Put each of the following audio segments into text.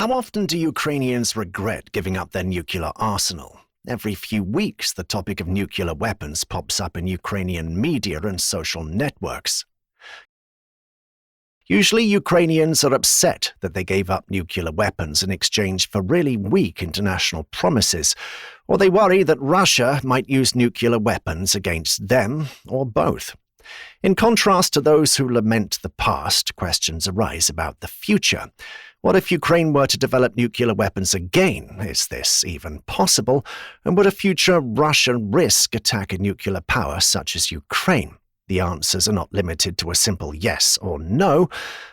How often do Ukrainians regret giving up their nuclear arsenal? Every few weeks, the topic of nuclear weapons pops up in Ukrainian media and social networks. Usually, Ukrainians are upset that they gave up nuclear weapons in exchange for really weak international promises, or they worry that Russia might use nuclear weapons against them, or both. In contrast to those who lament the past, questions arise about the future. What if Ukraine were to develop nuclear weapons again? Is this even possible? And would a future Russia risk attack a nuclear power such as Ukraine? The answers are not limited to a simple yes or no,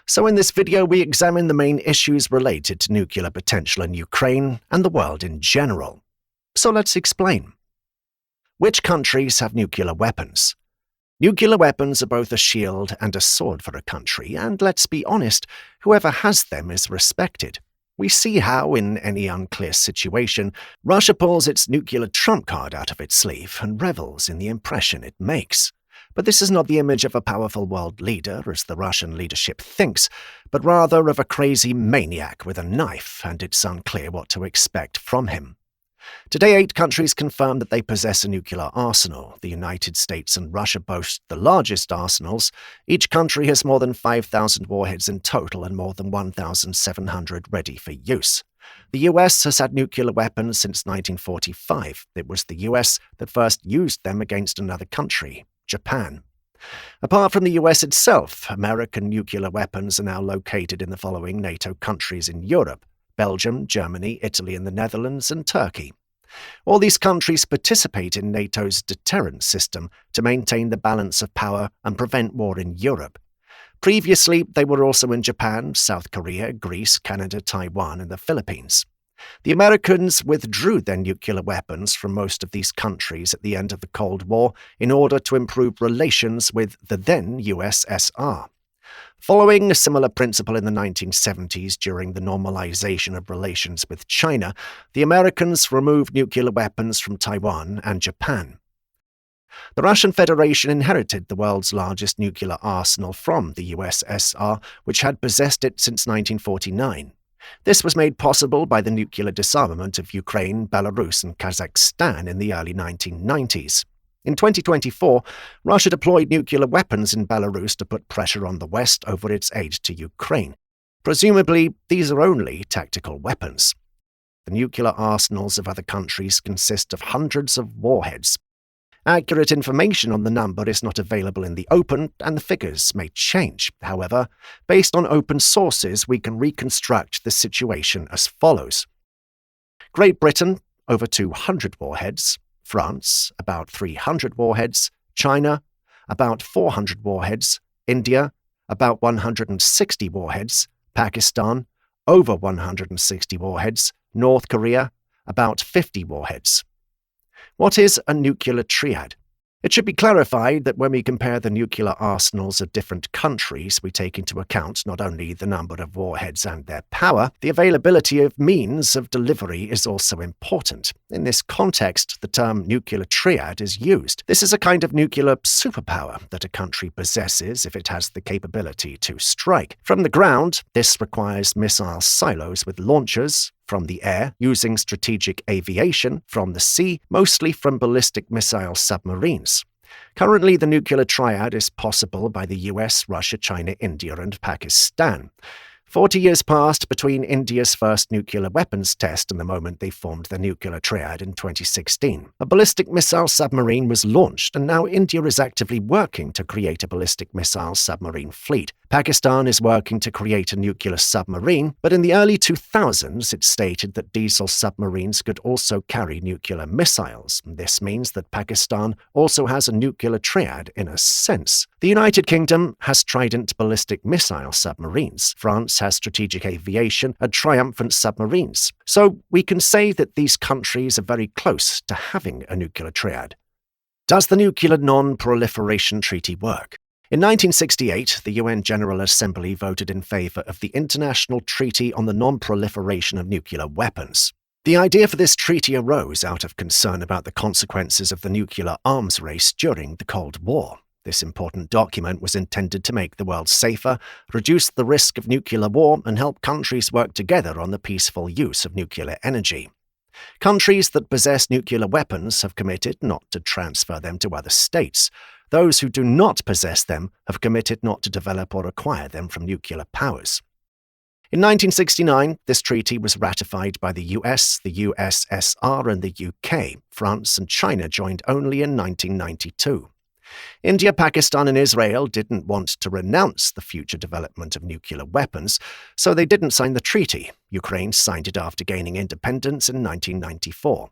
so in this video we examine the main issues related to nuclear potential in Ukraine and the world in general. So let's explain. Which countries have nuclear weapons? Nuclear weapons are both a shield and a sword for a country, and let's be honest, whoever has them is respected. We see how, in any unclear situation, Russia pulls its nuclear trump card out of its sleeve and revels in the impression it makes. But this is not the image of a powerful world leader, as the Russian leadership thinks, but rather of a crazy maniac with a knife, and it's unclear what to expect from him. Today, 8 countries confirm that they possess a nuclear arsenal. The United States and Russia boast the largest arsenals. Each country has more than 5,000 warheads in total and more than 1,700 ready for use. The US has had nuclear weapons since 1945. It was the US that first used them against another country, Japan. Apart from the US itself, American nuclear weapons are now located in the following NATO countries in Europe: Belgium, Germany, Italy and the Netherlands, and Turkey. All these countries participate in NATO's deterrent system to maintain the balance of power and prevent war in Europe. Previously, they were also in Japan, South Korea, Greece, Canada, Taiwan, and the Philippines. The Americans withdrew their nuclear weapons from most of these countries at the end of the Cold War in order to improve relations with the then USSR. Following a similar principle in the 1970s during the normalization of relations with China, the Americans removed nuclear weapons from Taiwan and Japan. The Russian Federation inherited the world's largest nuclear arsenal from the USSR, which had possessed it since 1949. This was made possible by the nuclear disarmament of Ukraine, Belarus, and Kazakhstan in the early 1990s. In 2024, Russia deployed nuclear weapons in Belarus to put pressure on the West over its aid to Ukraine. Presumably, these are only tactical weapons. The nuclear arsenals of other countries consist of hundreds of warheads. Accurate information on the number is not available in the open, and the figures may change. However, based on open sources, we can reconstruct the situation as follows. Great Britain, over 200 warheads. France, about 300 warheads. China, about 400 warheads. India, about 160 warheads. Pakistan, over 160 warheads. North Korea, about 50 warheads. What is a nuclear triad? It should be clarified that when we compare the nuclear arsenals of different countries, we take into account not only the number of warheads and their power, the availability of means of delivery is also important. In this context, the term nuclear triad is used. This is a kind of nuclear superpower that a country possesses if it has the capability to strike. From the ground, this requires missile silos with launchers. From the air, using strategic aviation. From the sea, mostly from ballistic missile submarines. Currently, the nuclear triad is possible by the US, Russia, China, India, and Pakistan. 40 years passed between India's first nuclear weapons test and the moment they formed the nuclear triad in 2016. A ballistic missile submarine was launched, and now India is actively working to create a ballistic missile submarine fleet. Pakistan is working to create a nuclear submarine, but in the early 2000s it stated that diesel submarines could also carry nuclear missiles. This means that Pakistan also has a nuclear triad in a sense. The United Kingdom has Trident ballistic missile submarines. France has strategic aviation and Triumphant submarines. So we can say that these countries are very close to having a nuclear triad. Does the Nuclear Non-Proliferation Treaty work? In 1968, the UN General Assembly voted in favor of the International Treaty on the Non-Proliferation of Nuclear Weapons. The idea for this treaty arose out of concern about the consequences of the nuclear arms race during the Cold War. This important document was intended to make the world safer, reduce the risk of nuclear war, and help countries work together on the peaceful use of nuclear energy. Countries that possess nuclear weapons have committed not to transfer them to other states. Those who do not possess them have committed not to develop or acquire them from nuclear powers. In 1969, this treaty was ratified by the US, the USSR, and the UK. France and China joined only in 1992. India, Pakistan, and Israel didn't want to renounce the future development of nuclear weapons, so they didn't sign the treaty. Ukraine signed it after gaining independence in 1994.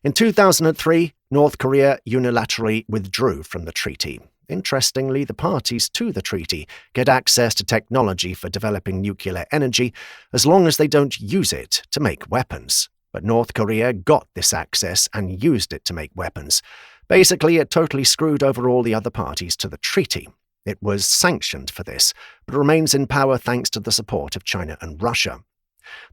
In 2003, North Korea unilaterally withdrew from the treaty. Interestingly, the parties to the treaty get access to technology for developing nuclear energy as long as they don't use it to make weapons. But North Korea got this access and used it to make weapons. Basically, it totally screwed over all the other parties to the treaty. It was sanctioned for this, but remains in power thanks to the support of China and Russia.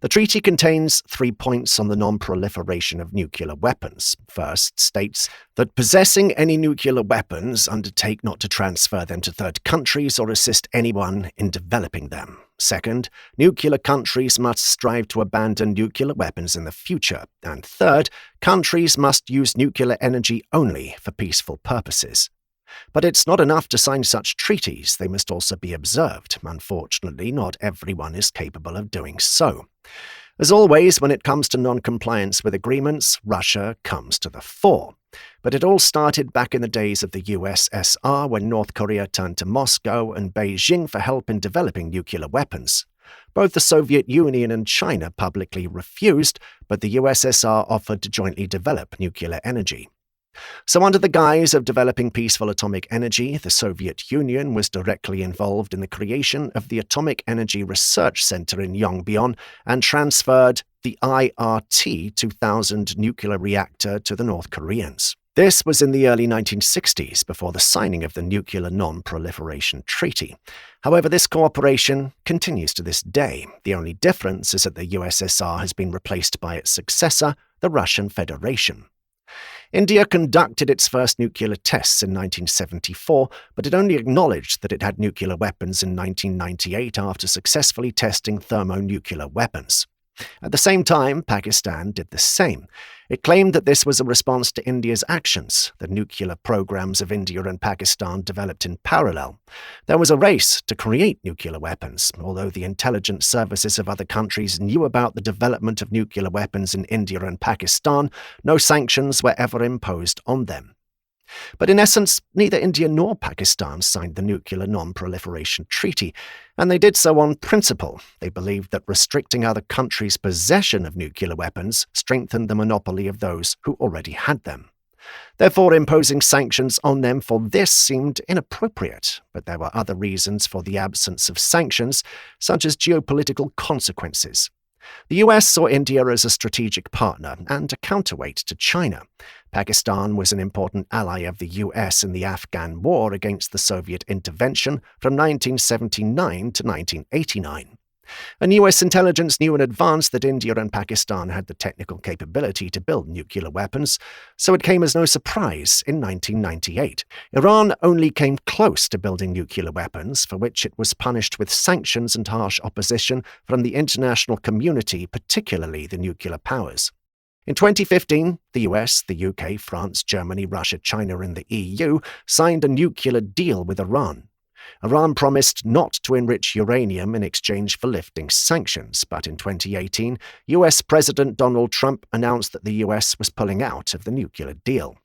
The treaty contains 3 points on the non-proliferation of nuclear weapons. First, states that possessing any nuclear weapons undertake not to transfer them to third countries or assist anyone in developing them. Second, nuclear countries must strive to abandon nuclear weapons in the future. And third, countries must use nuclear energy only for peaceful purposes. But it's not enough to sign such treaties, they must also be observed. Unfortunately, not everyone is capable of doing so. As always, when it comes to non-compliance with agreements, Russia comes to the fore. But it all started back in the days of the USSR when North Korea turned to Moscow and Beijing for help in developing nuclear weapons. Both the Soviet Union and China publicly refused, but the USSR offered to jointly develop nuclear energy. So under the guise of developing peaceful atomic energy, the Soviet Union was directly involved in the creation of the Atomic Energy Research Center in Yongbyon and transferred the IRT-2000 nuclear reactor to the North Koreans. This was in the early 1960s, before the signing of the Nuclear Non-Proliferation Treaty. However, this cooperation continues to this day. The only difference is that the USSR has been replaced by its successor, the Russian Federation. India conducted its first nuclear tests in 1974, but it only acknowledged that it had nuclear weapons in 1998 after successfully testing thermonuclear weapons. At the same time, Pakistan did the same. It claimed that this was a response to India's actions. The nuclear programs of India and Pakistan developed in parallel. There was a race to create nuclear weapons. Although the intelligence services of other countries knew about the development of nuclear weapons in India and Pakistan, no sanctions were ever imposed on them. But in essence, neither India nor Pakistan signed the Nuclear Non-Proliferation Treaty, and they did so on principle. They believed that restricting other countries' possession of nuclear weapons strengthened the monopoly of those who already had them. Therefore, imposing sanctions on them for this seemed inappropriate, but there were other reasons for the absence of sanctions, such as geopolitical consequences. The US saw India as a strategic partner and a counterweight to China. Pakistan was an important ally of the US in the Afghan War against the Soviet intervention from 1979 to 1989. And US intelligence knew in advance that India and Pakistan had the technical capability to build nuclear weapons, so it came as no surprise in 1998. Iran only came close to building nuclear weapons, for which it was punished with sanctions and harsh opposition from the international community, particularly the nuclear powers. In 2015, the US, the UK, France, Germany, Russia, China, and the EU signed a nuclear deal with Iran. Iran promised not to enrich uranium in exchange for lifting sanctions, but in 2018, US President Donald Trump announced that the US was pulling out of the nuclear deal.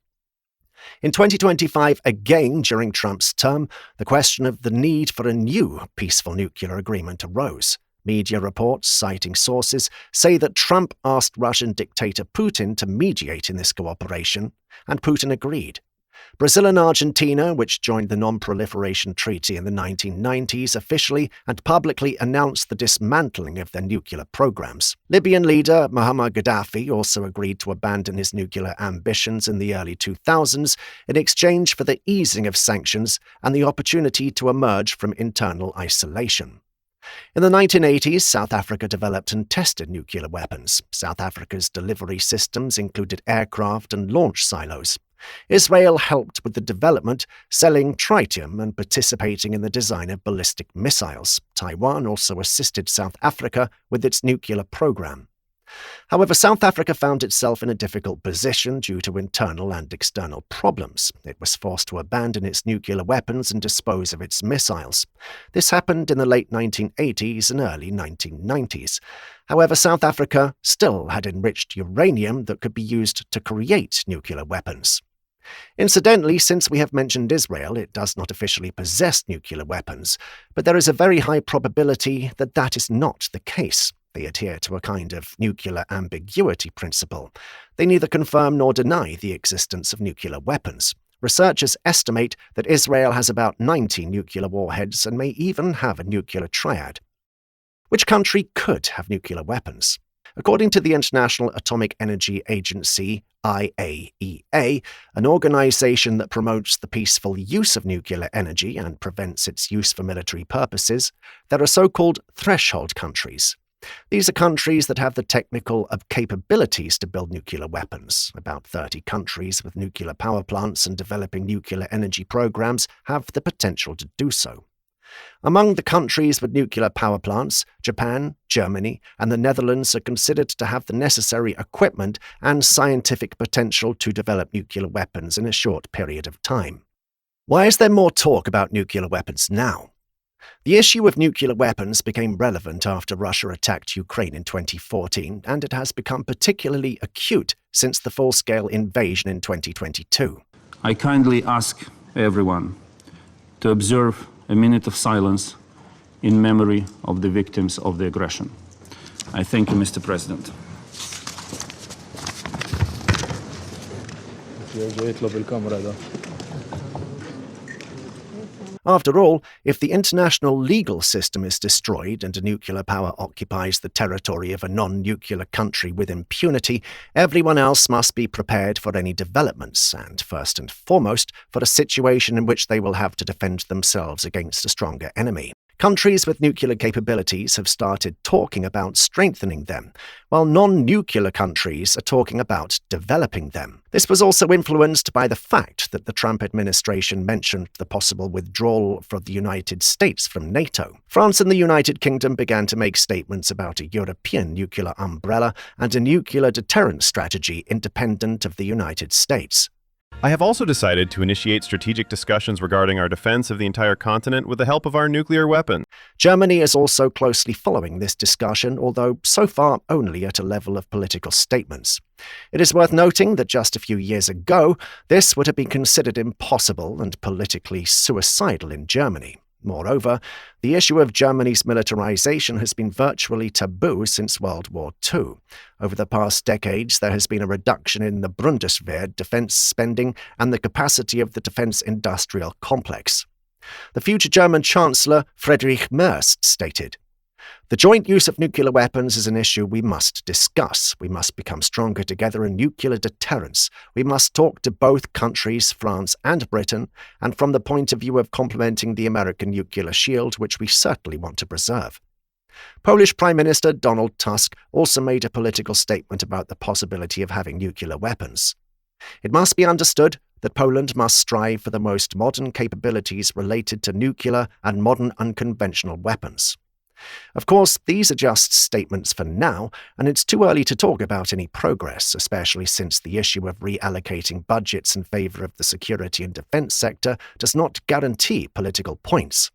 In 2025, again during Trump's term, the question of the need for a new peaceful nuclear agreement arose. Media reports, citing sources, say that Trump asked Russian dictator Putin to mediate in this cooperation, and Putin agreed. Brazil and Argentina, which joined the Non-Proliferation Treaty in the 1990s, officially and publicly announced the dismantling of their nuclear programs. Libyan leader Muammar Gaddafi also agreed to abandon his nuclear ambitions in the early 2000s in exchange for the easing of sanctions and the opportunity to emerge from internal isolation. In the 1980s, South Africa developed and tested nuclear weapons. South Africa's delivery systems included aircraft and launch silos. Israel helped with the development, selling tritium and participating in the design of ballistic missiles. Taiwan also assisted South Africa with its nuclear program. However, South Africa found itself in a difficult position due to internal and external problems. It was forced to abandon its nuclear weapons and dispose of its missiles. This happened in the late 1980s and early 1990s. However, South Africa still had enriched uranium that could be used to create nuclear weapons. Incidentally, since we have mentioned Israel, it does not officially possess nuclear weapons, but there is a very high probability that that is not the case. They adhere to a kind of nuclear ambiguity principle. They neither confirm nor deny the existence of nuclear weapons. Researchers estimate that Israel has about 90 nuclear warheads and may even have a nuclear triad. Which country could have nuclear weapons? According to the International Atomic Energy Agency, IAEA, an organization that promotes the peaceful use of nuclear energy and prevents its use for military purposes, there are so-called threshold countries. These are countries that have the technical capabilities to build nuclear weapons. About 30 countries with nuclear power plants and developing nuclear energy programs have the potential to do so. Among the countries with nuclear power plants, Japan, Germany, and the Netherlands are considered to have the necessary equipment and scientific potential to develop nuclear weapons in a short period of time. Why is there more talk about nuclear weapons now? The issue of nuclear weapons became relevant after Russia attacked Ukraine in 2014, and it has become particularly acute since the full-scale invasion in 2022. I kindly ask everyone to observe a minute of silence in memory of the victims of the aggression. I thank you, Mr. President. After all, if the international legal system is destroyed and a nuclear power occupies the territory of a non-nuclear country with impunity, everyone else must be prepared for any developments, and first and foremost, for a situation in which they will have to defend themselves against a stronger enemy. Countries with nuclear capabilities have started talking about strengthening them, while non-nuclear countries are talking about developing them. This was also influenced by the fact that the Trump administration mentioned the possible withdrawal from the United States from NATO. France and the United Kingdom began to make statements about a European nuclear umbrella and a nuclear deterrence strategy independent of the United States. I have also decided to initiate strategic discussions regarding our defense of the entire continent with the help of our nuclear weapon. Germany is also closely following this discussion, although so far only at a level of political statements. It is worth noting that just a few years ago, this would have been considered impossible and politically suicidal in Germany. Moreover, the issue of Germany's militarization has been virtually taboo since World War II. Over the past decades, there has been a reduction in the Bundeswehr defense spending and the capacity of the defense industrial complex. The future German Chancellor Friedrich Merz stated, "The joint use of nuclear weapons is an issue we must discuss. We must become stronger together in nuclear deterrence. We must talk to both countries, France and Britain, and from the point of view of complementing the American nuclear shield, which we certainly want to preserve." Polish Prime Minister Donald Tusk also made a political statement about the possibility of having nuclear weapons. It must be understood that Poland must strive for the most modern capabilities related to nuclear and modern unconventional weapons. Of course, these are just statements for now, and it's too early to talk about any progress, especially since the issue of reallocating budgets in favor of the security and defense sector does not guarantee political points.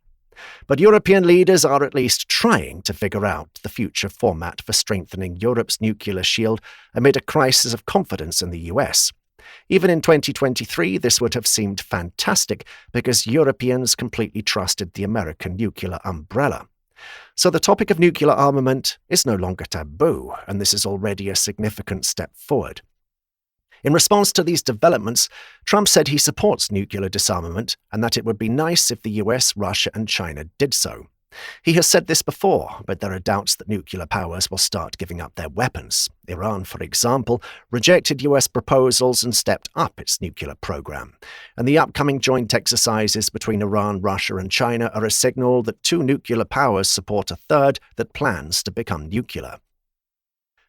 But European leaders are at least trying to figure out the future format for strengthening Europe's nuclear shield amid a crisis of confidence in the US. Even in 2023, this would have seemed fantastic because Europeans completely trusted the American nuclear umbrella. So the topic of nuclear armament is no longer taboo, and this is already a significant step forward. In response to these developments, Trump said he supports nuclear disarmament and that it would be nice if the US, Russia, and China did so. He has said this before, but there are doubts that nuclear powers will start giving up their weapons. Iran, for example, rejected US proposals and stepped up its nuclear program. And the upcoming joint exercises between Iran, Russia, and China are a signal that two nuclear powers support a third that plans to become nuclear.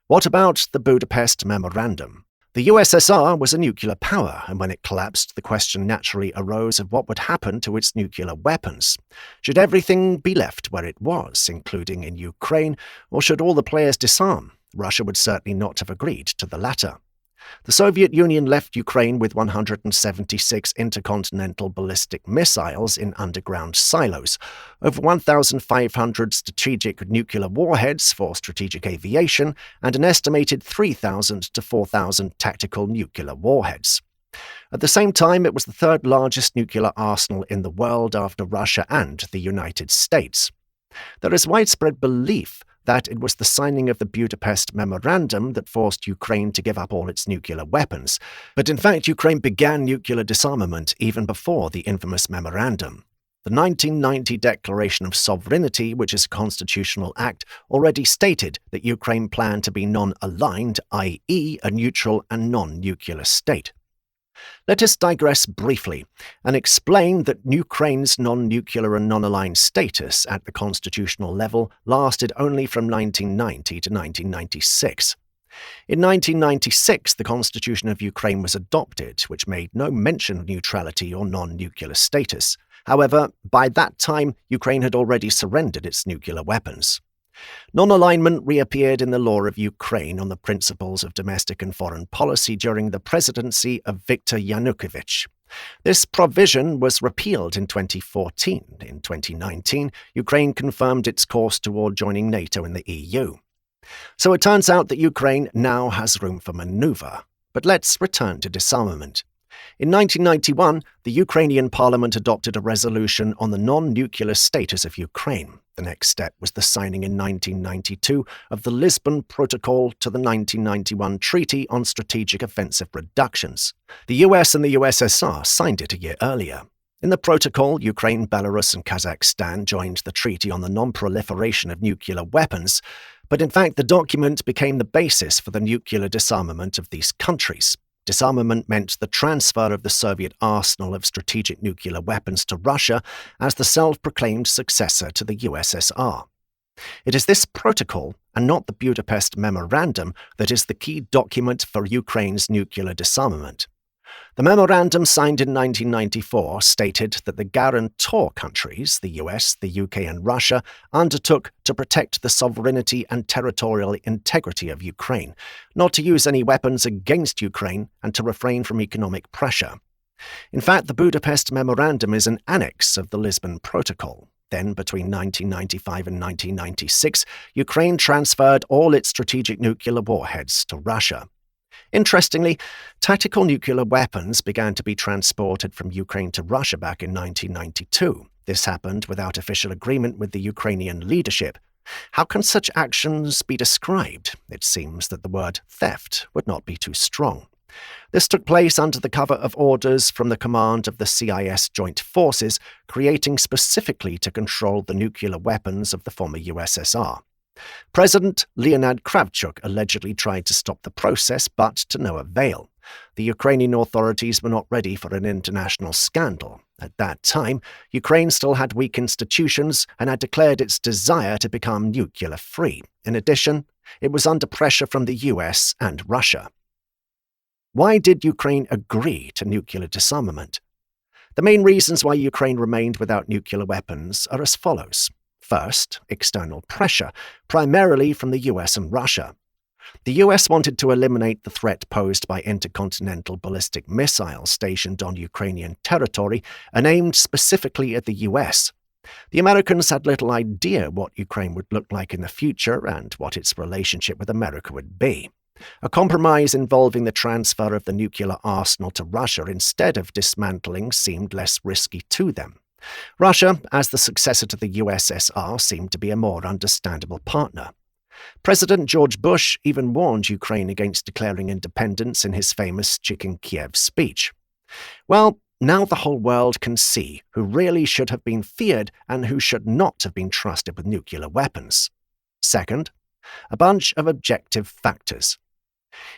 What about the Budapest Memorandum? The USSR was a nuclear power, and when it collapsed, the question naturally arose of what would happen to its nuclear weapons. Should everything be left where it was, including in Ukraine, or should all the players disarm? Russia would certainly not have agreed to the latter. The Soviet Union left Ukraine with 176 intercontinental ballistic missiles in underground silos, over 1,500 strategic nuclear warheads for strategic aviation, and an estimated 3,000 to 4,000 tactical nuclear warheads. At the same time, it was the third largest nuclear arsenal in the world after Russia and the United States. There is widespread belief that it was the signing of the Budapest Memorandum that forced Ukraine to give up all its nuclear weapons, but in fact Ukraine began nuclear disarmament even before the infamous memorandum. The 1990 Declaration of Sovereignty, which is a constitutional act, already stated that Ukraine planned to be non-aligned, i.e. a neutral and non-nuclear state. Let us digress briefly and explain that Ukraine's non-nuclear and non-aligned status at the constitutional level lasted only from 1990 to 1996. In 1996, the Constitution of Ukraine was adopted, which made no mention of neutrality or non-nuclear status. However, by that time, Ukraine had already surrendered its nuclear weapons. Non-alignment reappeared in the law of Ukraine on the principles of domestic and foreign policy during the presidency of Viktor Yanukovych. This provision was repealed in 2014. In 2019, Ukraine confirmed its course toward joining NATO and the EU. So it turns out that Ukraine now has room for maneuver. But let's return to disarmament. In 1991, the Ukrainian parliament adopted a resolution on the non-nuclear status of Ukraine. The next step was the signing in 1992 of the Lisbon Protocol to the 1991 Treaty on Strategic Offensive Reductions. The US and the USSR signed it a year earlier. In the protocol, Ukraine, Belarus, and Kazakhstan joined the Treaty on the Non-Proliferation of Nuclear Weapons, but in fact the document became the basis for the nuclear disarmament of these countries. Disarmament meant the transfer of the Soviet arsenal of strategic nuclear weapons to Russia as the self-proclaimed successor to the USSR. It is this protocol, and not the Budapest Memorandum, that is the key document for Ukraine's nuclear disarmament. The memorandum signed in 1994 stated that the guarantor countries, the US, the UK and Russia, undertook to protect the sovereignty and territorial integrity of Ukraine, not to use any weapons against Ukraine, and to refrain from economic pressure. In fact, the Budapest Memorandum is an annex of the Lisbon Protocol. Then, between 1995 and 1996, Ukraine transferred all its strategic nuclear warheads to Russia. Interestingly, tactical nuclear weapons began to be transported from Ukraine to Russia back in 1992. This happened without official agreement with the Ukrainian leadership. How can such actions be described? It seems that the word theft would not be too strong. This took place under the cover of orders from the command of the CIS Joint Forces, creating specifically to control the nuclear weapons of the former USSR. President Leonid Kravchuk allegedly tried to stop the process, but to no avail. The Ukrainian authorities were not ready for an international scandal. At that time, Ukraine still had weak institutions and had declared its desire to become nuclear-free. In addition, it was under pressure from the US and Russia. Why did Ukraine agree to nuclear disarmament? The main reasons why Ukraine remained without nuclear weapons are as follows. First, external pressure, primarily from the US and Russia. The US wanted to eliminate the threat posed by intercontinental ballistic missiles stationed on Ukrainian territory and aimed specifically at the US. The Americans had little idea what Ukraine would look like in the future and what its relationship with America would be. A compromise involving the transfer of the nuclear arsenal to Russia instead of dismantling seemed less risky to them. Russia, as the successor to the USSR, seemed to be a more understandable partner. President George Bush even warned Ukraine against declaring independence in his famous Chicken Kiev speech. Well, now the whole world can see who really should have been feared and who should not have been trusted with nuclear weapons. Second, a bunch of objective factors.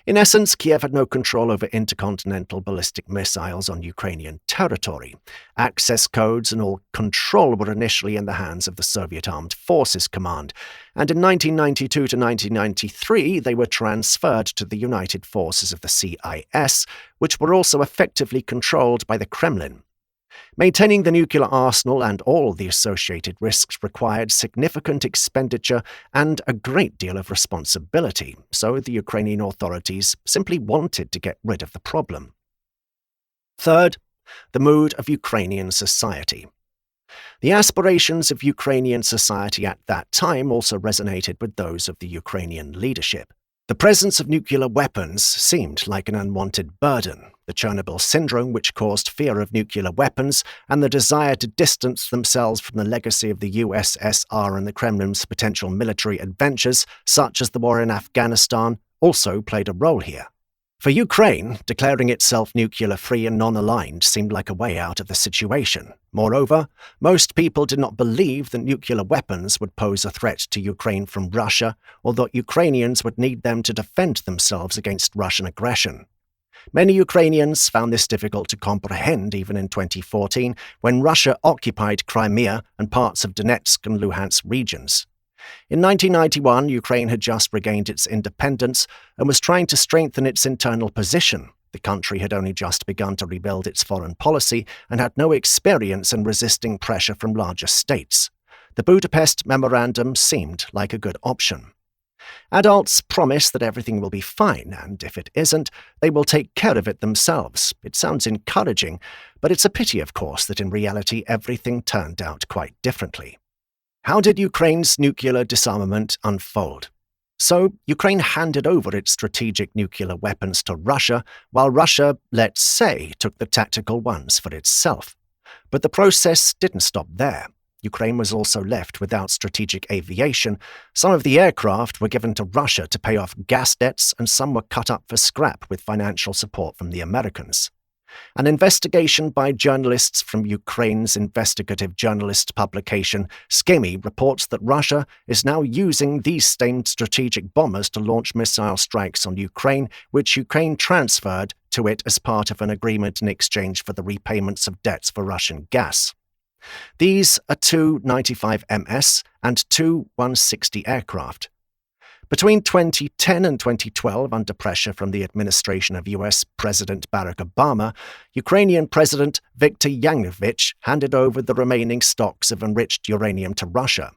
In essence, Kiev had no control over intercontinental ballistic missiles on Ukrainian territory. Access codes and all control were initially in the hands of the Soviet Armed Forces Command, and in 1992 to 1993 they were transferred to the United Forces of the CIS, which were also effectively controlled by the Kremlin. Maintaining the nuclear arsenal and all the associated risks required significant expenditure and a great deal of responsibility, so the Ukrainian authorities simply wanted to get rid of the problem. Third, the mood of Ukrainian society. The aspirations of Ukrainian society at that time also resonated with those of the Ukrainian leadership. The presence of nuclear weapons seemed like an unwanted burden. The Chernobyl syndrome, which caused fear of nuclear weapons, and the desire to distance themselves from the legacy of the USSR and the Kremlin's potential military adventures, such as the war in Afghanistan, also played a role here. For Ukraine, declaring itself nuclear-free and non-aligned seemed like a way out of the situation. Moreover, most people did not believe that nuclear weapons would pose a threat to Ukraine from Russia, or that Ukrainians would need them to defend themselves against Russian aggression. Many Ukrainians found this difficult to comprehend even in 2014, when Russia occupied Crimea and parts of Donetsk and Luhansk regions. In 1991, Ukraine had just regained its independence and was trying to strengthen its internal position. The country had only just begun to rebuild its foreign policy and had no experience in resisting pressure from larger states. The Budapest Memorandum seemed like a good option. Adults promise that everything will be fine, and if it isn't, they will take care of it themselves. It sounds encouraging, but it's a pity, of course, that in reality everything turned out quite differently. How did Ukraine's nuclear disarmament unfold? So, Ukraine handed over its strategic nuclear weapons to Russia, while Russia, let's say, took the tactical ones for itself. But the process didn't stop there. Ukraine was also left without strategic aviation. Some of the aircraft were given to Russia to pay off gas debts, and some were cut up for scrap with financial support from the Americans. An investigation by journalists from Ukraine's investigative journalist publication Skemi reports that Russia is now using these same strategic bombers to launch missile strikes on Ukraine, which Ukraine transferred to it as part of an agreement in exchange for the repayments of debts for Russian gas. These are two 95MS and two 160 aircraft. Between 2010 and 2012, under pressure from the administration of US President Barack Obama, Ukrainian President Viktor Yanukovych handed over the remaining stocks of enriched uranium to Russia.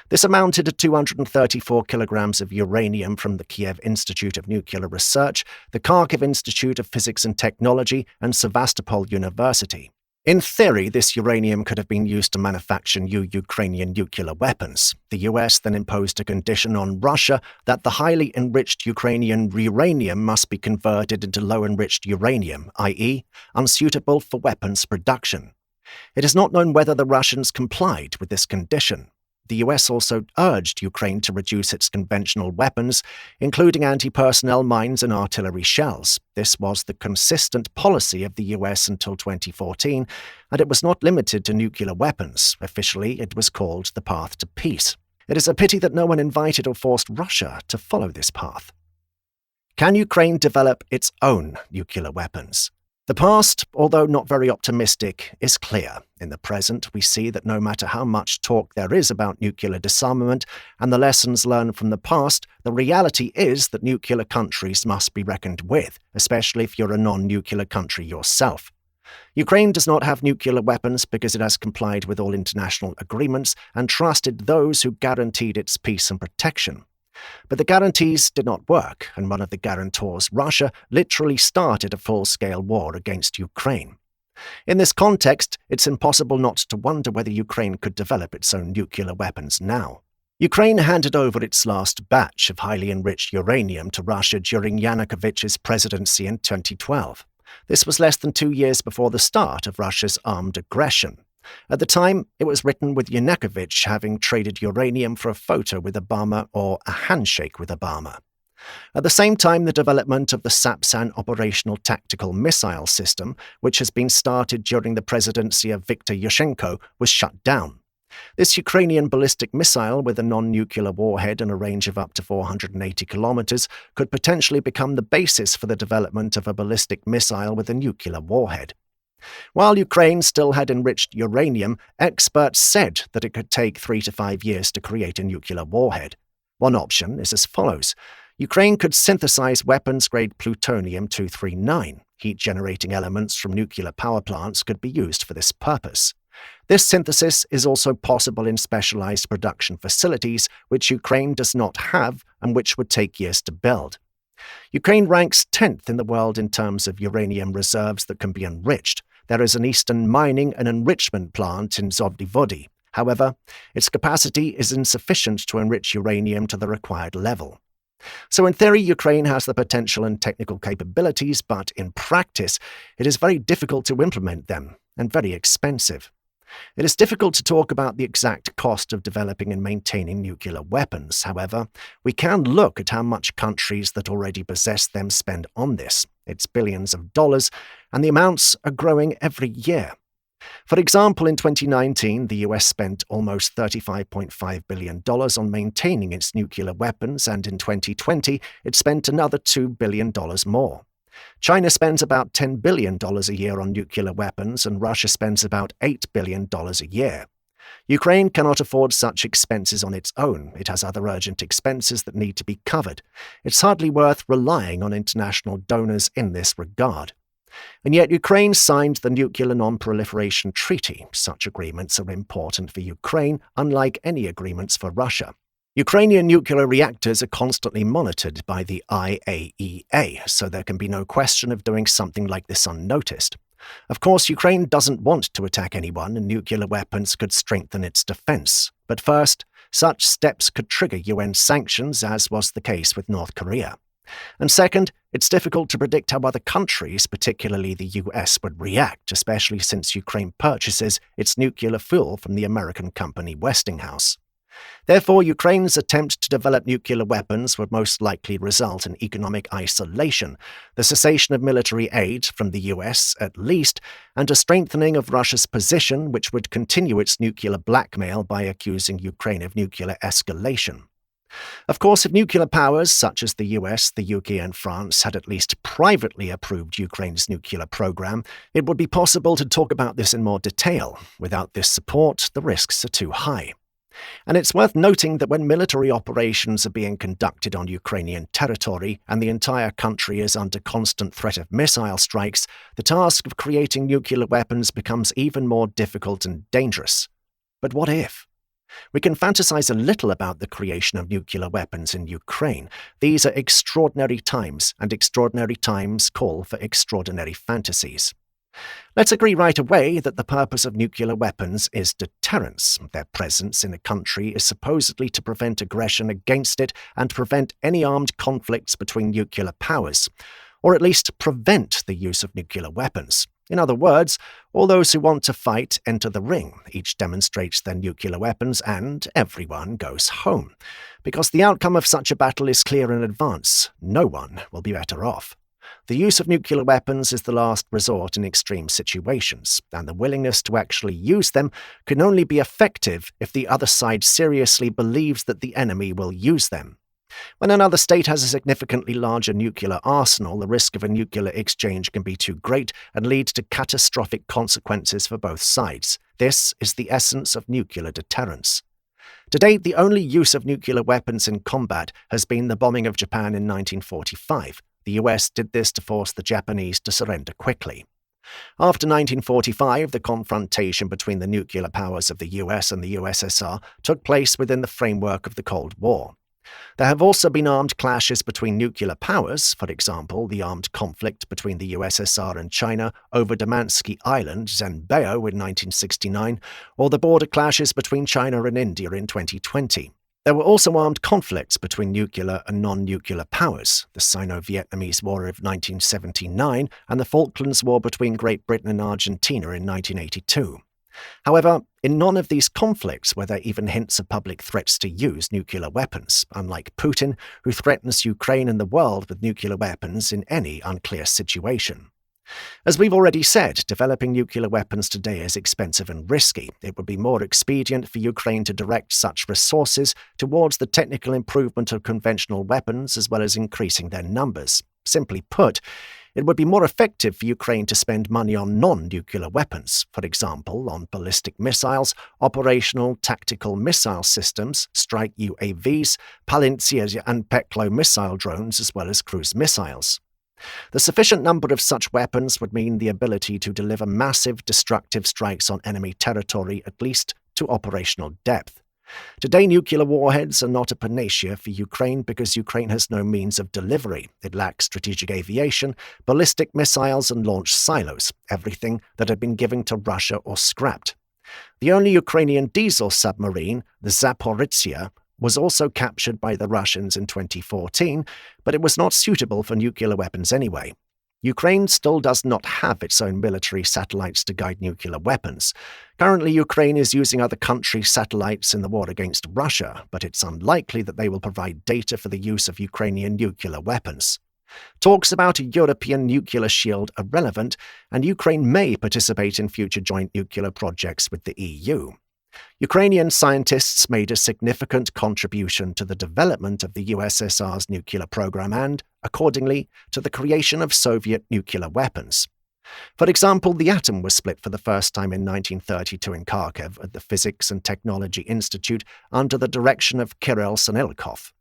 This amounted to 234 kilograms of uranium from the Kiev Institute of Nuclear Research, the Kharkiv Institute of Physics and Technology, and Sevastopol University. In theory, this uranium could have been used to manufacture new Ukrainian nuclear weapons. The US then imposed a condition on Russia that the highly enriched Ukrainian uranium must be converted into low-enriched uranium, i.e., unsuitable for weapons production. It is not known whether the Russians complied with this condition. The US also urged Ukraine to reduce its conventional weapons, including anti-personnel mines and artillery shells. This was the consistent policy of the US until 2014, and it was not limited to nuclear weapons. Officially, it was called the path to peace. It is a pity that no one invited or forced Russia to follow this path. Can Ukraine develop its own nuclear weapons? The past, although not very optimistic, is clear. In the present, we see that no matter how much talk there is about nuclear disarmament and the lessons learned from the past, the reality is that nuclear countries must be reckoned with, especially if you're a non-nuclear country yourself. Ukraine does not have nuclear weapons because it has complied with all international agreements and trusted those who guaranteed its peace and protection. But the guarantees did not work, and one of the guarantors, Russia, literally started a full-scale war against Ukraine. In this context, it's impossible not to wonder whether Ukraine could develop its own nuclear weapons now. Ukraine handed over its last batch of highly enriched uranium to Russia during Yanukovych's presidency in 2012. This was less than 2 years before the start of Russia's armed aggression. At the time, it was written with Yanukovych having traded uranium for a photo with Obama or a handshake with Obama. At the same time, the development of the Sapsan operational tactical missile system, which has been started during the presidency of Viktor Yushchenko, was shut down. This Ukrainian ballistic missile with a non-nuclear warhead and a range of up to 480 kilometers could potentially become the basis for the development of a ballistic missile with a nuclear warhead. While Ukraine still had enriched uranium, experts said that it could take 3 to 5 years to create a nuclear warhead. One option is as follows. Ukraine could synthesize weapons-grade plutonium-239. Heat-generating elements from nuclear power plants could be used for this purpose. This synthesis is also possible in specialized production facilities, which Ukraine does not have and which would take years to build. Ukraine ranks 10th in the world in terms of uranium reserves that can be enriched. There is an eastern mining and enrichment plant in Zhovdy. However, its capacity is insufficient to enrich uranium to the required level. So in theory, Ukraine has the potential and technical capabilities, but in practice, it is very difficult to implement them and very expensive. It is difficult to talk about the exact cost of developing and maintaining nuclear weapons. However, we can look at how much countries that already possess them spend on this. It's billions of dollars, and the amounts are growing every year. For example, in 2019, the US spent almost $35.5 billion on maintaining its nuclear weapons, and in 2020, it spent another $2 billion more. China spends about $10 billion a year on nuclear weapons, and Russia spends about $8 billion a year. Ukraine cannot afford such expenses on its own. It has other urgent expenses that need to be covered. It's hardly worth relying on international donors in this regard. And yet Ukraine signed the Nuclear Non-Proliferation Treaty. Such agreements are important for Ukraine, unlike any agreements for Russia. Ukrainian nuclear reactors are constantly monitored by the IAEA, so there can be no question of doing something like this unnoticed. Of course, Ukraine doesn't want to attack anyone, and nuclear weapons could strengthen its defense. But first, such steps could trigger UN sanctions, as was the case with North Korea. And second, it's difficult to predict how other countries, particularly the US, would react, especially since Ukraine purchases its nuclear fuel from the American company Westinghouse. Therefore, Ukraine's attempt to develop nuclear weapons would most likely result in economic isolation, the cessation of military aid from the US at least, and a strengthening of Russia's position, which would continue its nuclear blackmail by accusing Ukraine of nuclear escalation. Of course, if nuclear powers such as the US, the UK and France had at least privately approved Ukraine's nuclear program, it would be possible to talk about this in more detail. Without this support, the risks are too high. And it's worth noting that when military operations are being conducted on Ukrainian territory and the entire country is under constant threat of missile strikes, the task of creating nuclear weapons becomes even more difficult and dangerous. But what if? We can fantasize a little about the creation of nuclear weapons in Ukraine. These are extraordinary times, and extraordinary times call for extraordinary fantasies. Let's agree right away that the purpose of nuclear weapons is deterrence. Their presence in a country is supposedly to prevent aggression against it and prevent any armed conflicts between nuclear powers, or at least prevent the use of nuclear weapons. In other words, all those who want to fight enter the ring, each demonstrates their nuclear weapons, and everyone goes home. Because the outcome of such a battle is clear in advance, no one will be better off. The use of nuclear weapons is the last resort in extreme situations, and the willingness to actually use them can only be effective if the other side seriously believes that the enemy will use them. When another state has a significantly larger nuclear arsenal, the risk of a nuclear exchange can be too great and lead to catastrophic consequences for both sides. This is the essence of nuclear deterrence. To date, the only use of nuclear weapons in combat has been the bombing of Japan in 1945. The US did this to force the Japanese to surrender quickly. After 1945, the confrontation between the nuclear powers of the US and the USSR took place within the framework of the Cold War. There have also been armed clashes between nuclear powers, for example, the armed conflict between the USSR and China over Damansky Island, Zhenbao, in 1969, or the border clashes between China and India in 2020. There were also armed conflicts between nuclear and non-nuclear powers, the Sino-Vietnamese War of 1979 and the Falklands War between Great Britain and Argentina in 1982. However, in none of these conflicts were there even hints of public threats to use nuclear weapons, unlike Putin, who threatens Ukraine and the world with nuclear weapons in any unclear situation. As we've already said, developing nuclear weapons today is expensive and risky. It would be more expedient for Ukraine to direct such resources towards the technical improvement of conventional weapons as well as increasing their numbers. Simply put, it would be more effective for Ukraine to spend money on non-nuclear weapons, for example, on ballistic missiles, operational tactical missile systems, strike UAVs, Palincia and Peklo missile drones, as well as cruise missiles. The sufficient number of such weapons would mean the ability to deliver massive destructive strikes on enemy territory, at least to operational depth. Today, nuclear warheads are not a panacea for Ukraine because Ukraine has no means of delivery. It lacks strategic aviation, ballistic missiles, and launch silos, everything that had been given to Russia or scrapped. The only Ukrainian diesel submarine, the Zaporizhzhia, was also captured by the Russians in 2014, but it was not suitable for nuclear weapons anyway. Ukraine still does not have its own military satellites to guide nuclear weapons. Currently, Ukraine is using other countries' satellites in the war against Russia, but it's unlikely that they will provide data for the use of Ukrainian nuclear weapons. Talks about a European nuclear shield are relevant, and Ukraine may participate in future joint nuclear projects with the EU. Ukrainian scientists made a significant contribution to the development of the USSR's nuclear program and, accordingly, to the creation of Soviet nuclear weapons. For example, the atom was split for the first time in 1932 in Kharkiv at the Physics and Technology Institute under the direction of Kirill Sanilkov.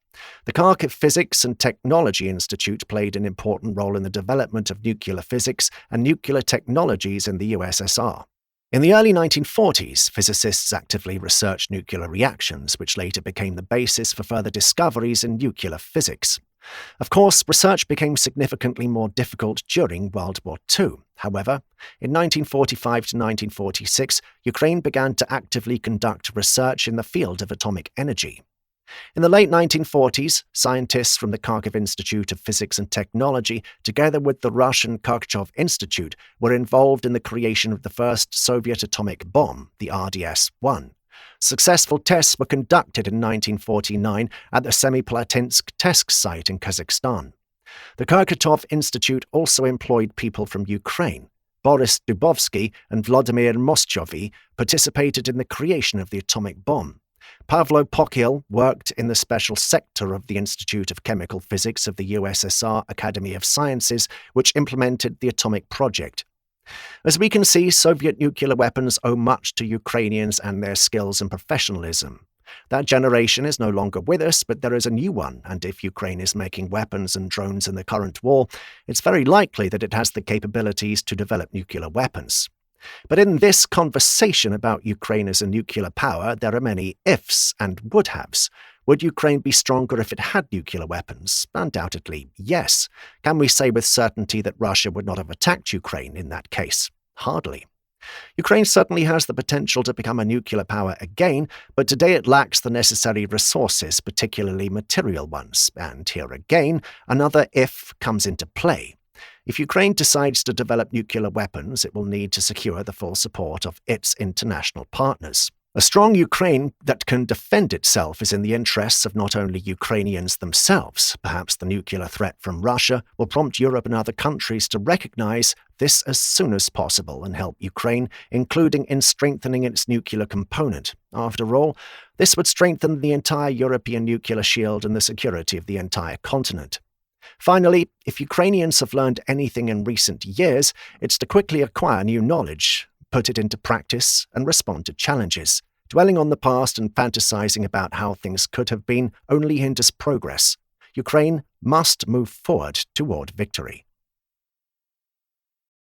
The Kharkiv Physics and Technology Institute played an important role in the development of nuclear physics and nuclear technologies in the USSR. In the early 1940s, physicists actively researched nuclear reactions, which later became the basis for further discoveries in nuclear physics. Of course, research became significantly more difficult during World War II. However, in 1945 to 1946, Ukraine began to actively conduct research in the field of atomic energy. In the late 1940s, scientists from the Kharkiv Institute of Physics and Technology, together with the Russian Kharkov Institute, were involved in the creation of the first Soviet atomic bomb, the RDS-1. Successful tests were conducted in 1949 at the Semipalatinsk test site in Kazakhstan. The Kharkov Institute also employed people from Ukraine. Boris Dubovsky and Vladimir Moschovy participated in the creation of the atomic bomb. Pavlo Pokyl worked in the special sector of the Institute of Chemical Physics of the USSR Academy of Sciences, which implemented the atomic project. As we can see, Soviet nuclear weapons owe much to Ukrainians and their skills and professionalism. That generation is no longer with us, but there is a new one, and if Ukraine is making weapons and drones in the current war, it's very likely that it has the capabilities to develop nuclear weapons. But in this conversation about Ukraine as a nuclear power, there are many ifs and would-haves. Would Ukraine be stronger if it had nuclear weapons? Undoubtedly, yes. Can we say with certainty that Russia would not have attacked Ukraine in that case? Hardly. Ukraine certainly has the potential to become a nuclear power again, but today it lacks the necessary resources, particularly material ones. And here again, another if comes into play. If Ukraine decides to develop nuclear weapons, it will need to secure the full support of its international partners. A strong Ukraine that can defend itself is in the interests of not only Ukrainians themselves. Perhaps the nuclear threat from Russia will prompt Europe and other countries to recognize this as soon as possible and help Ukraine, including in strengthening its nuclear component. After all, this would strengthen the entire European nuclear shield and the security of the entire continent. Finally, if Ukrainians have learned anything in recent years, it's to quickly acquire new knowledge, put it into practice, and respond to challenges. Dwelling on the past and fantasizing about how things could have been only hinders progress. Ukraine must move forward toward victory.